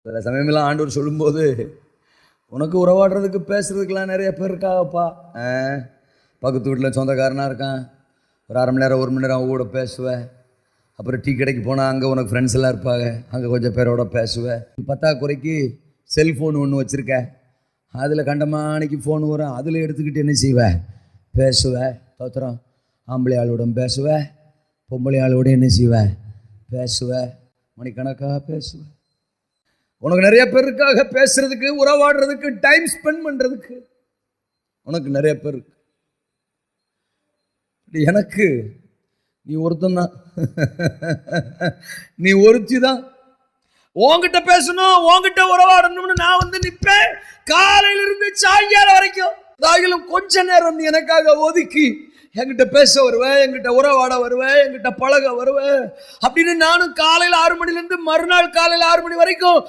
சில சமயமெல்லாம் ஆண்டவர் சொல்லும்போது, உனக்கு உறவாடுறதுக்கு பேசுறதுக்கெல்லாம் நிறைய பேர் இருக்காங்கப்பா. பக்கத்து வீட்டில் சொந்தக்காரனாக இருக்கான், ஒரு 1/2 மணி நேரம் 1 மணி நேரம் அவங்க கூட பேசுவேன். அப்புறம் டீ கடைக்கு போனால் அங்கே உனக்கு ஃப்ரெண்ட்ஸ் எல்லாம் இருப்பாங்க, அங்கே கொஞ்சம் பேரோட பேசுவேன். பத்தாக்குறைக்கு செல்ஃபோன் ஒன்று வச்சுருக்கேன், அதில் கண்டமானிக்கு ஃபோன் வரும், அதில் எடுத்துக்கிட்டு என்ன செய்வேன், பேசுவேன். தோத்திரம், ஆம்பளை ஆளோட பேசுவேன், பொம்பளை ஆளோட என்ன செய்வேன், பேசுவேன், மணிக்கணக்காக பேசுவேன். உனக்கு நிறைய பேருக்காக பேசுறதுக்கு, உறவாடுறதுக்கு, டைம் ஸ்பெண்ட் பண்ணுறதுக்கு உனக்கு நிறைய பேர் இருக்கு. எனக்கு நீ ஒருத்தன் தான், நீ ஒருத்தி தான். உன்கிட்ட பேசணும், உன்கிட்ட உறவாடணும்னு நான் வந்து நிற்பேன் காலையிலிருந்து சாயங்காலம் வரைக்கும். அதாகிலும் கொஞ்ச நேரம் நீ எனக்காக ஒதுக்கி என்கிட்ட பேச வருவேன், என்கிட்ட உறவாட வருவேன், என்கிட்ட பழக வருவேன் அப்படின்னு நானும் காலையில் 6 மணிலேருந்து மறுநாள் காலையில் 6 மணி வரைக்கும்